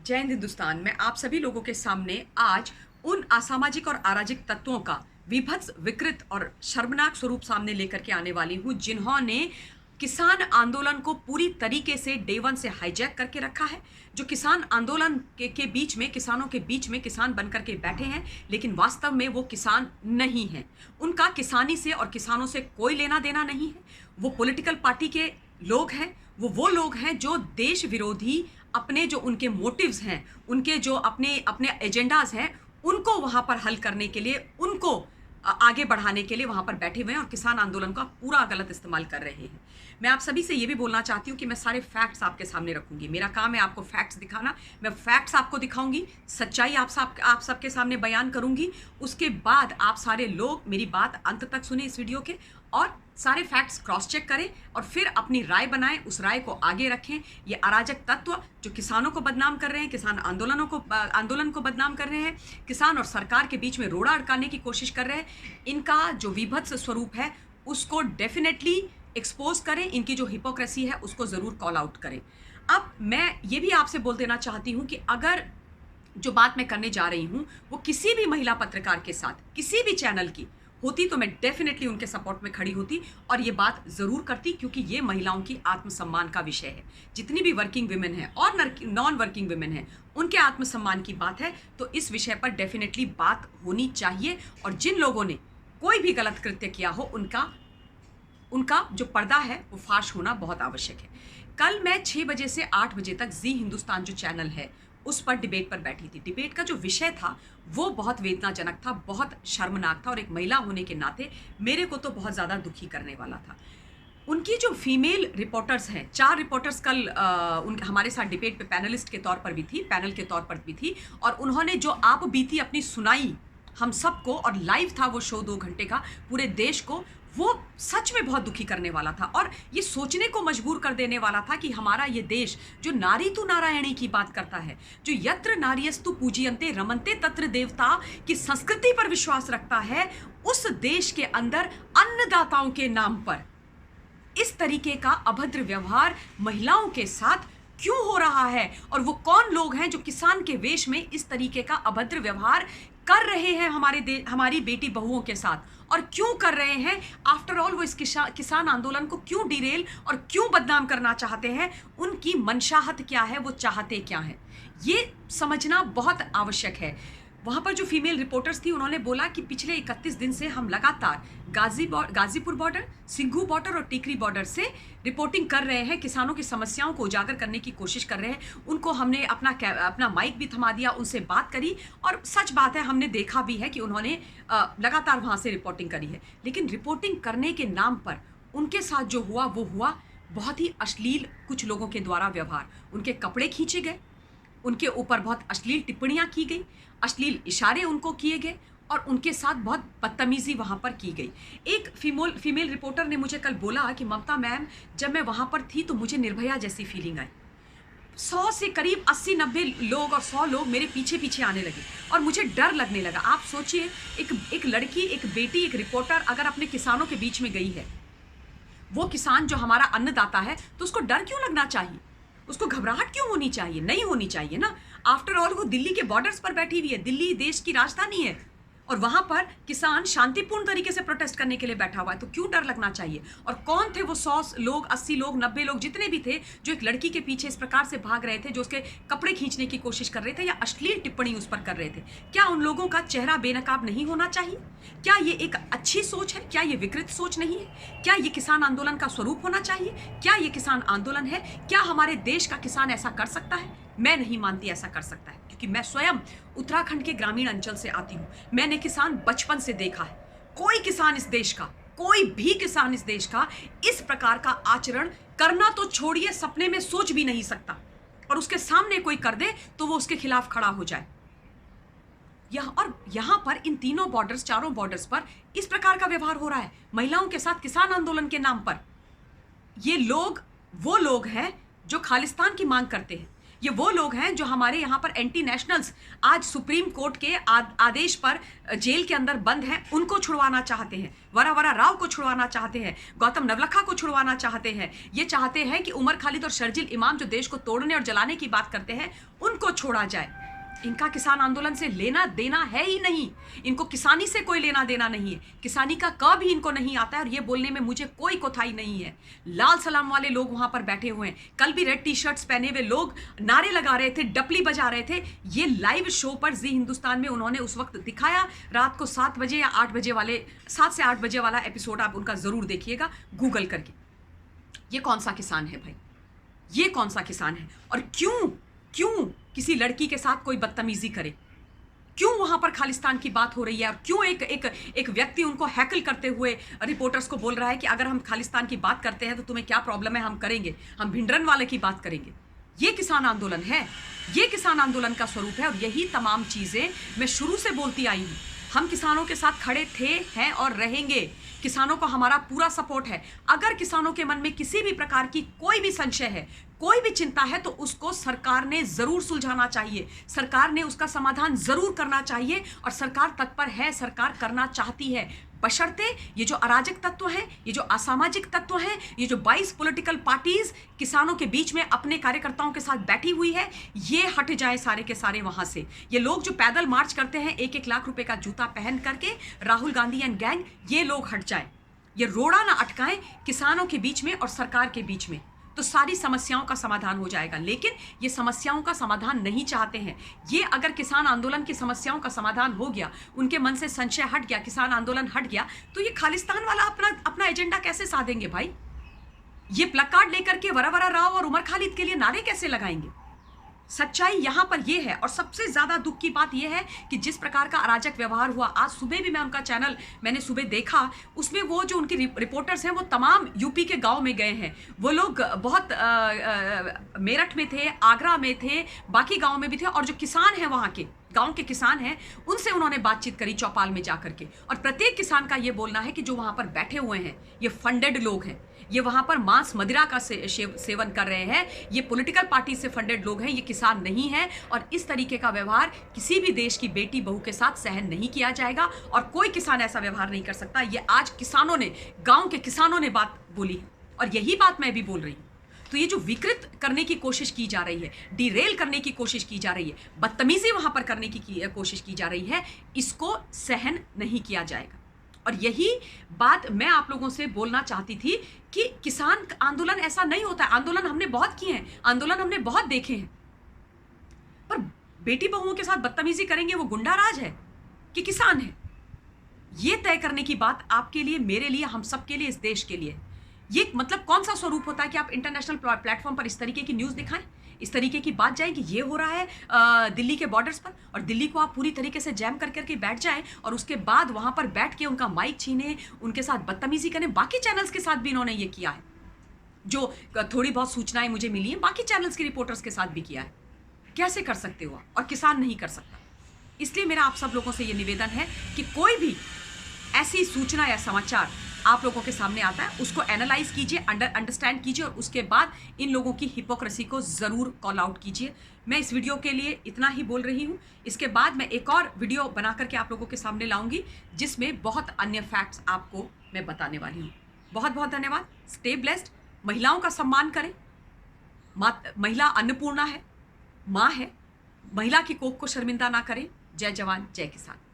जय हिंद हिंदुस्तान में आप सभी लोगों के सामने आज उन असामाजिक और अराजक तत्वों का विभत्स विकृत और शर्मनाक स्वरूप सामने लेकर के आने वाली हूं जिन्होंने किसान आंदोलन को पूरी तरीके से डे वन से हाईजैक करके रखा है। जो किसान आंदोलन के बीच में किसानों के बीच में किसान बनकर के बैठे हैं, लेकिन वास्तव में वो किसान नहीं हैं। उनका किसानी से और किसानों से कोई लेना देना नहीं है। वो पॉलिटिकल पार्टी के लोग हैं। वो लोग हैं जो देश विरोधी अपने जो उनके मोटिव्स हैं, उनके जो अपने अपने एजेंडाज हैं, उनको वहां पर हल करने के लिए, उनको आगे बढ़ाने के लिए वहां पर बैठे हुए हैं और किसान आंदोलन का पूरा गलत इस्तेमाल कर रहे हैं। मैं आप सभी से ये भी बोलना चाहती हूँ कि मैं सारे फैक्ट्स आपके सामने रखूंगी। मेरा काम है आपको फैक्ट्स दिखाना। मैं फैक्ट्स आपको दिखाऊंगी, सच्चाई आप सबके सामने बयान करूंगी। उसके बाद आप सारे लोग मेरी बात अंत तक सुने इस वीडियो के और सारे फैक्ट्स क्रॉस चेक करें और फिर अपनी राय बनाएं, उस राय को आगे रखें। ये अराजक तत्व जो किसानों को बदनाम कर रहे हैं, किसान आंदोलन को बदनाम कर रहे हैं, किसान और सरकार के बीच में रोड़ा अड़काने की कोशिश कर रहे हैं, इनका जो विभत्स स्वरूप है उसको डेफिनेटली एक्सपोज करें। इनकी जो हिपोक्रेसी है उसको ज़रूर कॉल आउट करें। अब मैं ये भी आपसे बोल देना चाहती हूँ कि अगर जो बात मैं करने जा रही हूँ वो किसी भी महिला पत्रकार के साथ किसी भी चैनल की होती तो मैं डेफिनेटली उनके सपोर्ट में खड़ी होती और ये बात ज़रूर करती, क्योंकि ये महिलाओं की आत्मसम्मान का विषय है। जितनी भी वर्किंग विमेन हैं और नॉन वर्किंग विमेन हैं, उनके आत्मसम्मान की बात है, तो इस विषय पर डेफिनेटली बात होनी चाहिए। और जिन लोगों ने कोई भी गलत कृत्य किया हो उनका जो पर्दा है वो फाश होना बहुत आवश्यक है। कल मैं 6 बजे से 8 बजे तक जी हिंदुस्तान जो चैनल है उस पर डिबेट पर बैठी थी। डिबेट का जो विषय था वो बहुत वेदनाजनक था, बहुत शर्मनाक था और एक महिला होने के नाते मेरे को तो बहुत ज़्यादा दुखी करने वाला था। उनकी जो फीमेल रिपोर्टर्स हैं, 4 रिपोर्टर्स कल हमारे साथ डिबेट पे पैनलिस्ट के तौर पर भी थी, पैनल के तौर पर भी थी, और उन्होंने जो आप बीती अपनी सुनाई हम सबको, और लाइव था वो शो 2 घंटे का पूरे देश को, वो सच में बहुत दुखी करने वाला था और ये सोचने को मजबूर कर देने वाला था कि हमारा ये देश जो नारी तु नारायणी की बात करता है, जो यत्र नार्यस्तु पूज्यन्ते रमन्ते तत्र देवता की संस्कृति पर विश्वास रखता है, उस देश के अंदर अन्नदाताओं के नाम पर इस तरीके का अभद्र व्यवहार महिलाओं के साथ क्यों हो रहा है, और वो कौन लोग हैं जो किसान के वेश में इस तरीके का अभद्र व्यवहार कर रहे हैं हमारी बेटी बहुओं के साथ, और क्यों कर रहे हैं। आफ्टर ऑल वो इस किसान आंदोलन को क्यों डिरेल और क्यों बदनाम करना चाहते हैं, उनकी मंशाहत क्या है, वो चाहते क्या हैं, ये समझना बहुत आवश्यक है। वहाँ पर जो फीमेल रिपोर्टर्स थी उन्होंने बोला कि पिछले 31 दिन से हम लगातार गाजीपुर बॉर्डर, सिंघू बॉर्डर और टीकरी बॉर्डर से रिपोर्टिंग कर रहे हैं, किसानों की समस्याओं को उजागर करने की कोशिश कर रहे हैं। उनको हमने अपना माइक भी थमा दिया, उनसे बात करी, और सच बात है हमने देखा भी है कि उन्होंने लगातार वहाँ से रिपोर्टिंग करी है। लेकिन रिपोर्टिंग करने के नाम पर उनके साथ जो हुआ वो हुआ बहुत ही अश्लील कुछ लोगों के द्वारा व्यवहार। उनके कपड़े खींचे गए, उनके ऊपर बहुत अश्लील टिप्पणियां की गई, अश्लील इशारे उनको किए गए और उनके साथ बहुत बदतमीजी वहाँ पर की गई। एक फीमेल रिपोर्टर ने मुझे कल बोला कि ममता मैम, जब मैं वहाँ पर थी तो मुझे निर्भया जैसी फीलिंग आई। 100 से करीब 80-90 लोग और 100 लोग मेरे पीछे पीछे आने लगे और मुझे डर लगने लगा। आप सोचिए, एक लड़की, एक बेटी, एक रिपोर्टर अगर अपने किसानों के बीच में गई है, वो किसान जो हमारा अन्नदाता है, तो उसको डर क्यों लगना चाहिए, उसको घबराहट क्यों होनी चाहिए? नहीं होनी चाहिए ना। आफ्टर ऑल वो दिल्ली के बॉर्डर्स पर बैठी हुई है, दिल्ली देश की राजधानी है, और वहां पर किसान शांतिपूर्ण तरीके से प्रोटेस्ट करने के लिए बैठा हुआ है, तो क्यों डर लगना चाहिए? और कौन थे वो 100 लोग, 80 लोग, 90 लोग, जितने भी थे, जो एक लड़की के पीछे इस प्रकार से भाग रहे थे, जो उसके कपड़े खींचने की कोशिश कर रहे थे या अश्लील टिप्पणी उस पर कर रहे थे? क्या उन लोगों का चेहरा बेनकाब नहीं होना चाहिए? क्या ये एक अच्छी सोच है? क्या ये विकृत सोच नहीं है? क्या ये किसान आंदोलन का स्वरूप होना चाहिए? क्या ये किसान आंदोलन है? क्या हमारे देश का किसान ऐसा कर सकता है? मैं नहीं मानती ऐसा कर सकता है, क्योंकि मैं स्वयं उत्तराखंड के ग्रामीण अंचल से आती हूँ। मैंने किसान बचपन से देखा है। कोई किसान इस देश का, कोई भी किसान इस देश का इस प्रकार का आचरण करना तो छोड़िए, सपने में सोच भी नहीं सकता, और उसके सामने कोई कर दे तो वो उसके खिलाफ खड़ा हो जाए। यहाँ पर इन तीनों बॉर्डर्स, चारों बॉर्डर्स पर इस प्रकार का व्यवहार हो रहा है महिलाओं के साथ किसान आंदोलन के नाम पर। ये लोग वो लोग हैं जो खालिस्तान की मांग करते हैं। ये वो लोग हैं जो हमारे यहाँ पर एंटी नेशनल्स आज सुप्रीम कोर्ट के आदेश पर जेल के अंदर बंद हैं, उनको छुड़वाना चाहते हैं। वरा राव को छुड़वाना चाहते हैं, गौतम नवलखा को छुड़वाना चाहते हैं। ये चाहते हैं कि उमर खालिद और शर्जिल इमाम जो देश को तोड़ने और जलाने की बात करते हैं, उनको छोड़ा जाए। इनका किसान आंदोलन से लेना देना है ही नहीं, इनको किसानी से कोई लेना देना नहीं है, किसानी का क भी इनको नहीं आता है। और ये बोलने में मुझे कोई कोताही नहीं है। लाल सलाम वाले लोग वहां पर बैठे हुए हैं, कल भी रेड टी शर्ट्स पहने हुए लोग नारे लगा रहे थे, डपली बजा रहे थे। ये लाइव शो पर जी हिंदुस्तान में उन्होंने उस वक्त दिखाया, रात को 7 बजे या 8 बजे वाले 7 से 8 बजे वाला एपिसोड आप उनका जरूर देखिएगा गूगल करके। ये कौन सा किसान है भाई, ये कौन सा किसान है? और क्यों किसी लड़की के साथ कोई बदतमीजी करे? क्यों वहां पर खालिस्तान की बात हो रही है? और क्यों एक व्यक्ति उनको हैकल करते हुए रिपोर्टर्स को बोल रहा है कि अगर हम खालिस्तान की बात करते हैं तो तुम्हें क्या प्रॉब्लम है, हम करेंगे, हम भिंडरन वाले की बात करेंगे। ये किसान आंदोलन है, ये किसान आंदोलन का स्वरूप है। और यही तमाम चीजें मैं शुरू से बोलती आई हूं। हम किसानों के साथ खड़े थे, हैं और रहेंगे। किसानों को हमारा पूरा सपोर्ट है। अगर किसानों के मन में किसी भी प्रकार की कोई भी संशय है, कोई भी चिंता है, तो उसको सरकार ने जरूर सुलझाना चाहिए, सरकार ने उसका समाधान जरूर करना चाहिए। और सरकार तत्पर है, सरकार करना चाहती है, बशर्ते ये जो अराजक तत्व हैं, ये जो असामाजिक तत्व हैं, ये जो 22 पॉलिटिकल पार्टीज किसानों के बीच में अपने कार्यकर्ताओं के साथ बैठी हुई है, ये हट जाए सारे के सारे वहां से। ये लोग जो पैदल मार्च करते हैं 1-1 लाख रुपए का जूता पहन करके, राहुल गांधी एंड गैंग, ये लोग हट जाए, ये रोड़ा ना अटकाएं किसानों के बीच में और सरकार के बीच में, तो सारी समस्याओं का समाधान हो जाएगा। लेकिन ये समस्याओं का समाधान नहीं चाहते हैं। ये अगर किसान आंदोलन की समस्याओं का समाधान हो गया, उनके मन से संशय हट गया, किसान आंदोलन हट गया, तो ये खालिस्तान वाला अपना एजेंडा कैसे साधेंगे भाई? ये प्लकार्ड लेकर के वरा राव और उमर खालिद के लिए नारे कैसे लगाएंगे? सच्चाई यहां पर यह है। और सबसे ज्यादा दुख की बात यह है कि जिस प्रकार का अराजक व्यवहार हुआ, आज सुबह भी मैं उनका चैनल मैंने सुबह देखा, उसमें वो जो उनकी रिपोर्टर्स हैं वो तमाम यूपी के गांव में गए हैं। वो लोग बहुत मेरठ में थे, आगरा में थे, बाकी गांव में भी थे। और जो किसान हैं, वहां के गांव के किसान हैं, उनसे उन्होंने बातचीत करी चौपाल में जाकर के। और प्रत्येक किसान का ये बोलना है कि जो वहां पर बैठे हुए हैं, ये फंडेड लोग हैं, ये वहां पर मांस मदिरा का सेवन कर रहे हैं, ये पॉलिटिकल पार्टी से फंडेड लोग हैं, ये किसान नहीं है। और इस तरीके का व्यवहार किसी भी देश की बेटी बहू के साथ सहन नहीं किया जाएगा और कोई किसान ऐसा व्यवहार नहीं कर सकता। ये आज किसानों ने, गांव के किसानों ने बात बोली है और यही बात मैं भी बोल रही हूं। तो ये जो विकृत करने की कोशिश की जा रही है, डिरेल करने की कोशिश की जा रही है, बदतमीजी वहां पर करने की कोशिश की जा रही है, इसको सहन नहीं किया जाएगा। और यही बात मैं आप लोगों से बोलना चाहती थी कि किसान आंदोलन ऐसा नहीं होता है। आंदोलन हमने बहुत किए हैं, आंदोलन हमने बहुत देखे हैं, पर बेटी बहुओं के साथ बदतमीजी करेंगे वो गुंडा राज है कि किसान है, ये तय करने की बात आपके लिए, मेरे लिए, हम सब के लिए, इस देश के लिए। ये मतलब कौन सा स्वरूप होता है कि आप इंटरनेशनल प्लेटफॉर्म पर इस तरीके की न्यूज़ दिखाएं, इस तरीके की बात जाए कि ये हो रहा है दिल्ली के बॉर्डर्स पर, और दिल्ली को आप पूरी तरीके से जैम कर करके बैठ जाएं और उसके बाद वहां पर बैठ के उनका माइक छीने, उनके साथ बदतमीजी करें। बाकी चैनल्स के साथ भी इन्होंने ये किया है, जो थोड़ी बहुत सूचनाएं मुझे मिली हैं, बाकी चैनल्स के रिपोर्टर्स के साथ भी किया है। कैसे कर सकते हो आप? और किसान नहीं कर सकता। इसलिए मेरा आप सब लोगों से ये निवेदन है कि कोई भी ऐसी सूचना या समाचार आप लोगों के सामने आता है, उसको एनालाइज कीजिए, अंडरस्टैंड कीजिए, और उसके बाद इन लोगों की हिपोक्रेसी को ज़रूर कॉल आउट कीजिए। मैं इस वीडियो के लिए इतना ही बोल रही हूँ। इसके बाद मैं एक और वीडियो बना करके आप लोगों के सामने लाऊंगी, जिसमें बहुत अन्य फैक्ट्स आपको मैं बताने वाली हूँ। बहुत बहुत धन्यवाद। Stay blessed. महिलाओं का सम्मान करें। महिला अन्नपूर्णा है, माँ है। महिला की कोख को शर्मिंदा ना करें। जय जवान, जय किसान।